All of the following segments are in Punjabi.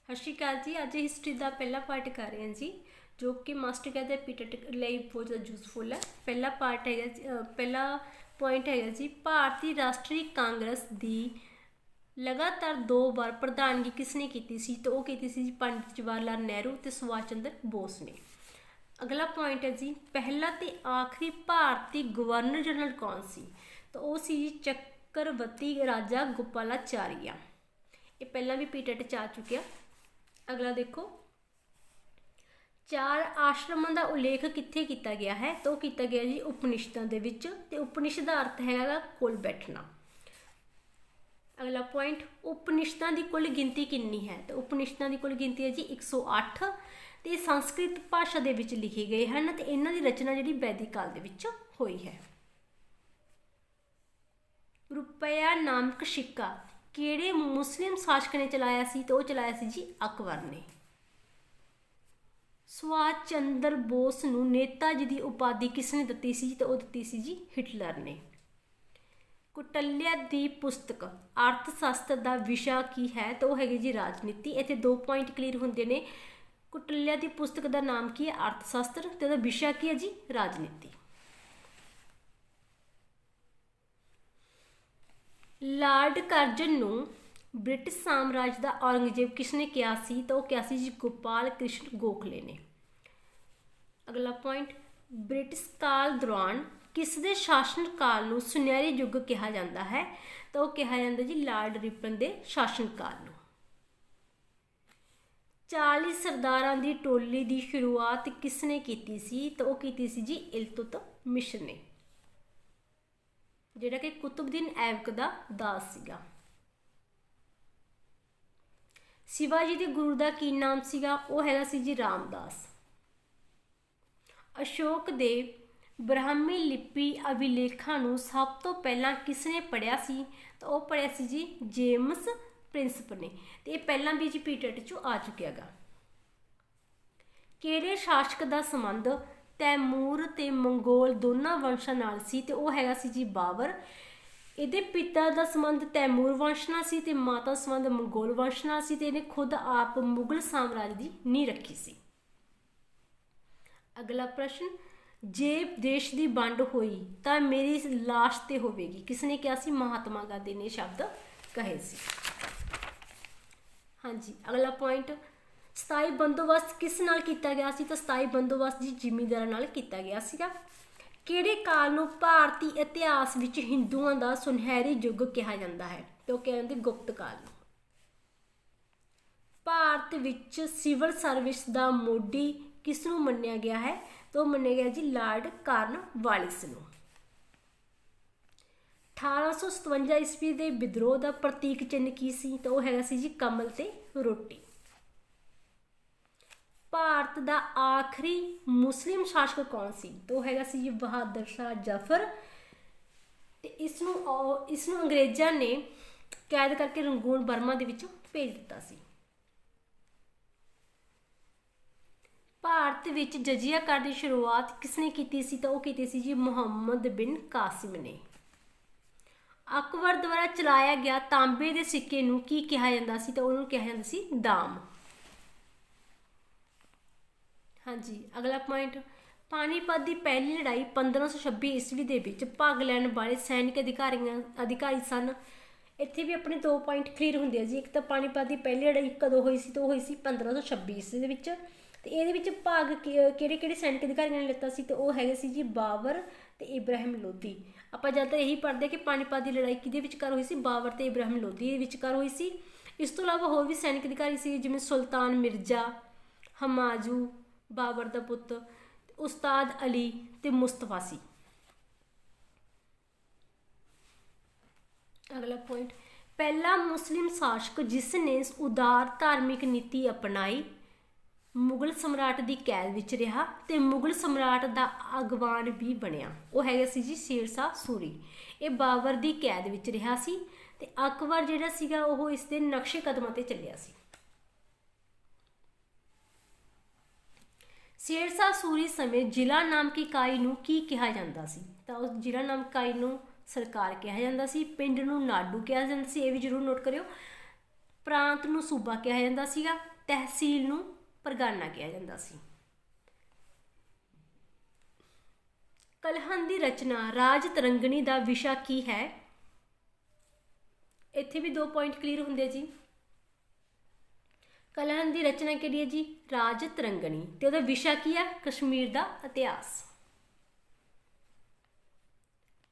ਸਤਿ ਸ਼੍ਰੀ ਅਕਾਲ ਜੀ। ਅੱਜ ਹਿਸਟਰੀ ਦਾ ਪਹਿਲਾ ਪਾਰਟ ਕਰ ਰਹੇ ਹਾਂ ਜੀ, ਜੋ ਕਿ ਮਾਸਟਰ ਕਹਿੰਦੇ ਪੀਟੈਟ ਲਈ ਬਹੁਤ ਜ਼ਿਆਦਾ ਯੂਜ਼ਫੁਲ ਹੈ। ਪਹਿਲਾ ਪਾਰਟ ਹੈਗਾ ਪਹਿਲਾ ਪੁਆਇੰਟ ਹੈਗਾ ਜੀ, ਭਾਰਤੀ ਰਾਸ਼ਟਰੀ ਕਾਂਗਰਸ ਦੀ ਲਗਾਤਾਰ 2 ਵਾਰ ਪ੍ਰਧਾਨਗੀ ਕਿਸ ਨੇ ਕੀਤੀ ਸੀ? ਤਾਂ ਉਹ ਕੀਤੀ ਸੀ ਜੀ ਪੰਡਿਤ ਜਵਾਹਰ ਲਾਲ ਨਹਿਰੂ ਤੇ ਸੁਭਾਸ਼ ਚੰਦਰ ਬੋਸ ਨੇ। ਅਗਲਾ ਪੁਆਇੰਟ ਹੈ ਜੀ, ਪਹਿਲਾ ਤੇ ਆਖਰੀ ਭਾਰਤੀ ਗਵਰਨਰ ਜਨਰਲ ਕੌਣ ਸੀ? ਤਾਂ ਉਹ ਸੀ ਜੀ ਚੱਕਰਵਰਤੀ ਰਾਜਾ ਗੋਪਾਲਾਚਾਰੀਆ। ਇਹ ਪਹਿਲਾਂ ਵੀ ਪੀਟੈਟ 'ਚ ਆ ਚੁੱਕਿਆ। ਅਗਲਾ ਦੇਖੋ, 4 ਆਸ਼ਰਮਾਂ ਦਾ ਉਲੇਖ ਕਿੱਥੇ ਕੀਤਾ ਗਿਆ ਹੈ? ਤਾਂ ਉਹ ਕੀਤਾ ਗਿਆ ਜੀ ਉਪਨਿਸ਼ਦਾਂ ਦੇ ਵਿੱਚ, ਤੇ ਉਪਨਿਸ਼ਦ ਦਾ ਅਰਥ ਹੈਗਾ ਕੋਲ ਬੈਠਣਾ। ਅਗਲਾ ਪੁਆਇੰਟ, ਉਪਨਿਸ਼ਦਾਂ ਦੀ ਕੁੱਲ ਗਿਣਤੀ ਕਿੰਨੀ ਹੈ? ਤਾਂ ਉਪਨਿਸ਼ਦਾਂ ਦੀ ਕੁੱਲ ਗਿਣਤੀ ਹੈ ਜੀ 108 ਤੇ ਸੰਸਕ੍ਰਿਤ ਭਾਸ਼ਾ ਦੇ ਵਿੱਚ ਲਿਖੇ ਗਏ ਹਨ, ਤੇ ਇਹਨਾਂ ਦੀ ਰਚਨਾ ਜਿਹੜੀ ਵੈਦਿਕ ਕਾਲ ਦੇ ਵਿੱਚ ਹੋਈ ਹੈ। ਰੁਪਇਆ ਨਾਮਕ ਸਿੱਕਾ ਕਿਹੜੇ ਮੁਸਲਿਮ ਸ਼ਾਸਕ ਨੇ ਚਲਾਇਆ ਸੀ? ਤਾਂ ਉਹ ਚਲਾਇਆ ਸੀ ਜੀ ਅਕਬਰ ਨੇ। ਸੁਭਾਸ਼ ਚੰਦਰ ਬੋਸ ਨੂੰ ਨੇਤਾ ਜੀ ਦੀ ਉਪਾਧੀ ਕਿਸ ਨੇ ਦਿੱਤੀ ਸੀ? ਤਾਂ ਉਹ ਦਿੱਤੀ ਸੀ ਜੀ ਹਿਟਲਰ ਨੇ। ਕੁਟਲਿਆ ਦੀ ਪੁਸਤਕ ਅਰਥ ਸ਼ਾਸਤਰ ਦਾ ਵਿਸ਼ਾ ਕੀ ਹੈ? ਤਾਂ ਉਹ ਹੈਗੀ ਜੀ ਰਾਜਨੀਤੀ। ਇੱਥੇ 2 ਪੁਆਇੰਟ ਕਲੀਅਰ ਹੁੰਦੇ ਨੇ। ਕੁਟਲਿਆ ਦੀ ਪੁਸਤਕ ਦਾ ਨਾਮ ਕੀ ਹੈ? ਅਰਥ ਸ਼ਾਸਤਰ, ਤੇ ਉਹਦਾ ਵਿਸ਼ਾ ਕੀ ਹੈ ਜੀ ਰਾਜਨੀਤੀ। ਲਾਰਡ ਕਰਜ਼ਨ ਨੂੰ ਬ੍ਰਿਟਿਸ਼ ਸਾਮਰਾਜ ਦਾ ਔਰੰਗਜ਼ੇਬ ਕਿਸ ਨੇ ਕਿਹਾ ਸੀ? ਤਾਂ ਉਹ ਕਿਹਾ ਸੀ ਜੀ ਗੋਪਾਲ ਕ੍ਰਿਸ਼ਨ ਗੋਖਲੇ ਨੇ। ਅਗਲਾ ਪੁਆਇੰਟ, ਬ੍ਰਿਟਿਸ਼ ਕਾਲ ਦੌਰਾਨ ਕਿਸ ਦੇ ਸ਼ਾਸਨ ਕਾਲ ਨੂੰ ਸੁਨਹਿਰੀ ਯੁੱਗ ਕਿਹਾ ਜਾਂਦਾ ਹੈ? ਤਾਂ ਉਹ ਕਿਹਾ ਜਾਂਦਾ ਜੀ ਲਾਰਡ ਰਿਪਨ ਦੇ ਸ਼ਾਸਨ ਕਾਲ ਨੂੰ। 40 ਸਰਦਾਰਾਂ ਦੀ ਟੋਲੀ ਦੀ ਸ਼ੁਰੂਆਤ ਕਿਸ ਨੇ ਕੀਤੀ ਸੀ? ਤਾਂ ਉਹ ਕੀਤੀ ਸੀ ਜੀ ਇਲਤੁਤਮਿਸ਼ ਨੇ, ਜਿਹੜਾ ਕਿ ਕੁਤੁਬਦੀਨ ਐਬਕ ਦਾ ਦਾਸ ਸੀਗਾ। ਸ਼ਿਵਾਜੀ ਦੇ ਗੁਰੂ ਦਾ ਕੀ ਨਾਮ ਸੀਗਾ? ਉਹ ਹੈਗਾ ਸੀ ਜੀ ਰਾਮਦਾਸ। ਅਸ਼ੋਕ ਦੇ ਬ੍ਰਾਹਮੀ ਲਿਪੀ ਅਭਿਲੇਖਾਂ ਨੂੰ ਸਭ ਤੋਂ ਪਹਿਲਾਂ ਕਿਸ ਨੇ ਪੜ੍ਹਿਆ ਸੀ? ਤਾਂ ਉਹ ਪੜ੍ਹਿਆ ਸੀ ਜੀ ਜੇਮਸ ਪ੍ਰਿੰਸਪ ਨੇ, ਤੇ ਇਹ ਪਹਿਲਾਂ ਵੀ ਜੀ ਪੀਟੈਟ 'ਚੋਂ ਆ ਚੁੱਕਿਆ ਗਾ। ਕਿਹੜੇ ਸ਼ਾਸਕ ਦਾ ਸੰਬੰਧ ਤੈਮੂਰ ਤੇ ਮੰਗੋਲ ਦੋਨਾਂ ਵੰਸ਼ਾਂ ਨਾਲ ਸੀ? ਤੇ ਉਹ ਹੈਗਾ ਸੀ ਜੀ ਬਾਬਰ। ਇਹਦੇ ਪਿਤਾ ਦਾ ਸੰਬੰਧ ਤੈਮੂਰ ਵੰਸ਼ ਨਾਲ ਸੀ ਤੇ ਮਾਤਾ ਦਾ ਸੰਬੰਧ ਮੰਗੋਲ ਵੰਸ਼ ਨਾਲ ਸੀ, ਤੇ ਇਹਨੇ ਖੁਦ ਆਪ ਮੁਗਲ ਸਾਮਰਾਜ ਦੀ ਨੀਂਹ ਰੱਖੀ ਸੀ। ਅਗਲਾ ਪ੍ਰਸ਼ਨ, ਜੇ ਦੇਸ਼ ਦੀ ਵੰਡ ਹੋਈ ਤਾਂ ਮੇਰੀ ਲਾਸ਼ ਤੇ ਹੋਵੇਗੀ, ਕਿਸ ਨੇ ਕਿਹਾ ਸੀ? ਮਹਾਤਮਾ ਗਾਂਧੀ ਨੇ ਸ਼ਬਦ ਕਹੇ ਸੀ। ਹਾਂਜੀ, ਅਗਲਾ ਪੁਆਇੰਟ, ਸਥਾਈ ਬੰਦੋਬਸਤ ਕਿਸ ਨਾਲ ਕੀਤਾ ਗਿਆ ਸੀ? ਤਾਂ ਸਥਾਈ ਬੰਦੋਬਸਤ ਜੀ ਜ਼ਿਮੀਂਦਾਰਾਂ ਨਾਲ ਕੀਤਾ ਗਿਆ ਸੀਗਾ। ਕਿਹੜੇ ਕਾਲ ਨੂੰ ਭਾਰਤੀ ਇਤਿਹਾਸ ਵਿੱਚ ਹਿੰਦੂਆਂ ਦਾ ਸੁਨਹਿਰੀ ਯੁੱਗ ਕਿਹਾ ਜਾਂਦਾ ਹੈ? ਤੇ ਉਹ ਕਹਿੰਦੇ ਗੁਪਤ ਕਾਲ ਨੂੰ। ਭਾਰਤ ਵਿੱਚ ਸਿਵਲ ਸਰਵਿਸ ਦਾ ਮੋਢੀ ਕਿਸ ਨੂੰ ਮੰਨਿਆ ਗਿਆ ਹੈ? ਤਾਂ ਉਹ ਮੰਨਿਆ ਗਿਆ ਜੀ ਲਾਰਡ ਕਾਰਨਵਾਲਿਸ ਨੂੰ। 1857 ਈਸਵੀ ਦੇ ਵਿਦਰੋਹ ਦਾ ਪ੍ਰਤੀਕ ਚਿੰਨ੍ਹ ਕੀ ਸੀ? ਤਾਂ ਉਹ ਹੈਗਾ ਸੀ ਜੀ ਕਮਲ ਤੇ ਰੋਟੀ। ਭਾਰਤ ਦਾ ਆਖਰੀ ਮੁਸਲਿਮ ਸ਼ਾਸਕ ਕੌਣ ਸੀ? ਤਾਂ ਉਹ ਹੈਗਾ ਸੀ ਜੀ ਬਹਾਦਰ ਸ਼ਾਹ ਜ਼ਫਰ, ਤੇ ਇਸ ਨੂੰ ਅੰਗਰੇਜ਼ਾਂ ਨੇ ਕੈਦ ਕਰਕੇ ਰੰਗੂਨ ਬਰਮਾ ਦੇ ਵਿੱਚ ਭੇਜ ਦਿੱਤਾ ਸੀ। ਭਾਰਤ ਵਿੱਚ ਜਜ਼ੀਆ ਕਰ ਦੀ ਸ਼ੁਰੂਆਤ ਕਿਸ ਨੇ ਕੀਤੀ ਸੀ? ਤਾਂ ਉਹ ਕੀਤੀ ਸੀ ਜੀ ਮੁਹੰਮਦ ਬਿਨ ਕਾਸਿਮ ਨੇ। ਅਕਬਰ ਦੁਆਰਾ ਚਲਾਇਆ ਗਿਆ ਤਾਂਬੇ ਦੇ ਸਿੱਕੇ ਨੂੰ ਕੀ ਕਿਹਾ ਜਾਂਦਾ ਸੀ? ਤਾਂ ਉਹਨੂੰ ਕਿਹਾ ਜਾਂਦਾ ਸੀ ਦਾਮ। ਹਾਂਜੀ, ਅਗਲਾ ਪੁਆਇੰਟ, ਪਾਣੀਪਤ ਦੀ ਪਹਿਲੀ ਲੜਾਈ 1526 ਈਸਵੀ ਦੇ ਵਿੱਚ ਭਾਗ ਲੈਣ ਵਾਲੇ ਸੈਨਿਕ ਅਧਿਕਾਰੀ ਸਨ। ਇੱਥੇ ਵੀ ਆਪਣੇ 2 ਪੁਆਇੰਟ ਕਲੀਅਰ ਹੁੰਦੇ ਆ ਜੀ। ਇੱਕ ਤਾਂ ਪਾਣੀਪਤ ਦੀ ਪਹਿਲੀ ਲੜਾਈ ਕਦੋਂ ਹੋਈ ਸੀ? ਤਾਂ ਉਹ ਹੋਈ ਸੀ 1526 ਈਸਵੀ ਦੇ ਵਿੱਚ, ਤੇ ਇਹਦੇ ਵਿੱਚ ਭਾਗ ਕਿਹੜੇ ਸੈਨਿਕ ਅਧਿਕਾਰੀਆਂ ਨੇ ਲਿੱਤਾ ਸੀ? ਤਾਂ ਉਹ ਹੈਗੇ ਸੀ ਜੀ ਬਾਬਰ ਤੇ ਇਬਰਾਹਿਮ ਲੋਧੀ। ਆਪਾਂ ਜ਼ਿਆਦਾਤਰ ਇਹੀ ਪੜ੍ਹਦੇ ਕਿ ਪਾਣੀਪਤ ਦੀ ਲੜਾਈ ਕਿਹਦੇ ਵਿਚਕਾਰ ਹੋਈ ਸੀ? ਬਾਬਰ ਤੇ ਇਬਰਾਹਿਮ ਲੋਧੀ ਦੇ ਵਿਚਕਾਰ ਹੋਈ ਸੀ। ਇਸ ਤੋਂ ਇਲਾਵਾ ਹੋਰ ਵੀ ਸੈਨਿਕ ਅਧਿਕਾਰੀ ਸੀ, ਜਿਵੇਂ ਸੁਲਤਾਨ ਮਿਰਜ਼ਾ, ਹਮਾਜੂ ਬਾਬਰ ਦਾ ਪੁੱਤ, ਉਸਤਾਦ ਅਲੀ ਤੇ ਮੁਸਤਫਾ ਸੀ। ਅਗਲਾ ਪੁਆਇੰਟ, ਪਹਿਲਾ ਮੁਸਲਿਮ ਸ਼ਾਸਕ ਜਿਸ ਨੇ ਉਦਾਰ ਧਾਰਮਿਕ ਨੀਤੀ ਅਪਣਾਈ, ਮੁਗਲ ਸਮਰਾਟ ਦੀ ਕੈਦ ਵਿੱਚ ਰਿਹਾ ਤੇ ਮੁਗਲ ਸਮਰਾਟ ਦਾ ਅਗਵਾਨ ਵੀ ਬਣਿਆ, ਉਹ ਹੈਗਾ ਸੀ ਜੀ ਸ਼ੇਰ ਸ਼ਾਹ ਸੂਰੀ। ਇਹ ਬਾਬਰ ਦੀ ਕੈਦ ਵਿੱਚ ਰਿਹਾ ਸੀ, ਤੇ ਅਕਬਰ ਜਿਹੜਾ ਸੀਗਾ ਉਹ ਇਸ ਦੇ ਨਕਸ਼ੇ ਕਦਮਾਂ ਤੇ ਚੱਲਿਆ ਸੀ। ਸ਼ੇਰ ਸ਼ਾਹ ਸੂਰੀ ਸਮੇਂ ਜ਼ਿਲ੍ਹਾ ਨਾਮਕ ਇਕਾਈ ਨੂੰ ਕੀ ਕਿਹਾ ਜਾਂਦਾ ਸੀ? ਤਾਂ ਉਸ ਜ਼ਿਲ੍ਹਾ ਨਾਮਕ ਇਕਾਈ ਨੂੰ ਸਰਕਾਰ ਕਿਹਾ ਜਾਂਦਾ ਸੀ। ਪਿੰਡ ਨੂੰ ਨਾਡੂ ਕਿਹਾ ਜਾਂਦਾ ਸੀ, ਇਹ ਵੀ ਜ਼ਰੂਰ ਨੋਟ ਕਰਿਓ। ਪ੍ਰਾਂਤ ਨੂੰ ਸੂਬਾ ਕਿਹਾ ਜਾਂਦਾ ਸੀਗਾ, ਤਹਿਸੀਲ ਨੂੰ ਪਰਗਾਨਾ ਕਿਹਾ ਜਾਂਦਾ ਸੀ। ਕਲਹਨ ਦੀ ਰਚਨਾ ਰਾਜ ਤਰੰਗਣੀ ਦਾ ਵਿਸ਼ਾ ਕੀ ਹੈ? ਇੱਥੇ ਵੀ 2 ਪੁਆਇੰਟ ਕਲੀਅਰ ਹੁੰਦੇ ਜੀ। ਕਲਹਨ ਦੀ ਰਚਨਾ ਕਿਹੜੀ ਹੈ ਜੀ? ਰਾਜ ਤਰੰਗਣੀ। ਤੇ ਉਹਦਾ ਵਿਸ਼ਾ ਕੀ ਹੈ? ਕਸ਼ਮੀਰ ਦਾ ਇਤਿਹਾਸ।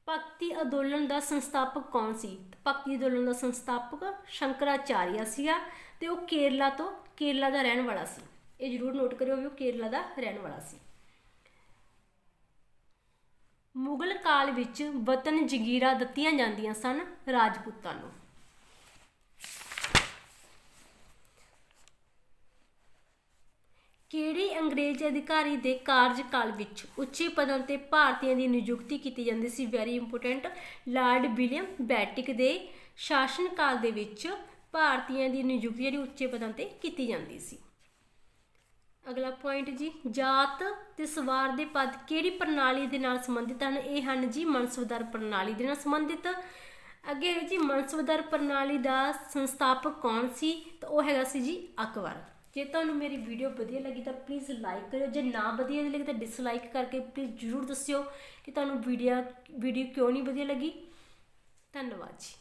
ਭਗਤੀ ਅੰਦੋਲਨ ਦਾ ਸੰਸਥਾਪਕ ਕੌਣ ਸੀ? ਭਗਤੀ ਅੰਦੋਲਨ ਦਾ ਸੰਸਥਾਪਕ ਸ਼ੰਕਰਾਚਾਰੀਆ ਸੀਗਾ ਤੇ ਉਹ ਕੇਰਲਾ ਦਾ ਰਹਿਣ ਵਾਲਾ ਸੀ। ਇਹ ਜ਼ਰੂਰ ਨੋਟ ਕਰਿਓ ਵੀ ਉਹ ਕੇਰਲਾ ਦਾ ਰਹਿਣ ਵਾਲਾ ਸੀ। ਮੁਗਲ ਕਾਲ ਵਿੱਚ ਵਤਨ ਜਗੀਰਾਂ ਦਿੱਤੀਆਂ ਜਾਂਦੀਆਂ ਸਨ ਰਾਜਪੂਤਾਂ ਨੂੰ। ਕਿਹੜੇ ਅੰਗਰੇਜ਼ ਅਧਿਕਾਰੀ ਦੇ ਕਾਰਜਕਾਲ ਵਿੱਚ ਉੱਚੇ ਪਦਾਂ ਤੇ ਭਾਰਤੀਆਂ ਦੀ ਨਿਯੁਕਤੀ ਕੀਤੀ ਜਾਂਦੀ ਸੀ? Very important. Lord William Bentinck ਦੇ ਸ਼ਾਸਨ ਕਾਲ ਦੇ ਵਿੱਚ ਭਾਰਤੀਆਂ ਦੀ ਨਿਯੁਕਤੀ ਜਿਹੜੀ ਉੱਚੇ ਪਦਾਂ ਤੇ ਕੀਤੀ ਜਾਂਦੀ ਸੀ। ਅਗਲਾ ਪੁਆਇੰਟ ਜੀ, ਜਾਤ ਤੇ ਸਵਾਰ ਦੇ ਪਦ ਕਿਹੜੀ ਪ੍ਰਣਾਲੀ ਦੇ ਨਾਲ ਸੰਬੰਧਿਤ ਹਨ? ਇਹ ਹਨ ਜੀ ਮਨਸਬਦਾਰ ਪ੍ਰਣਾਲੀ ਦੇ ਨਾਲ ਸੰਬੰਧਿਤ। ਅੱਗੇ ਹੈ ਜੀ ਮਨਸਬਦਾਰ ਪ੍ਰਣਾਲੀ ਦਾ ਸੰਸਥਾਪਕ ਕੌਣ ਸੀ? ਤਾਂ ਉਹ ਹੈਗਾ ਸੀ ਜੀ ਅਕਬਰ। ਜੇ ਤੁਹਾਨੂੰ ਮੇਰੀ ਵੀਡੀਓ ਵਧੀਆ ਲੱਗੀ ਤਾਂ ਪਲੀਜ਼ ਲਾਈਕ ਕਰਿਓ, ਜੇ ਨਾ ਵਧੀਆ ਲੱਗੀ ਤਾਂ ਡਿਸਲਾਈਕ ਕਰਕੇ ਪਲੀਜ਼ ਜ਼ਰੂਰ ਦੱਸਿਓ ਕਿ ਤੁਹਾਨੂੰ ਵੀਡੀਓ ਕਿਉਂ ਨਹੀਂ ਵਧੀਆ ਲੱਗੀ। ਧੰਨਵਾਦ ਜੀ।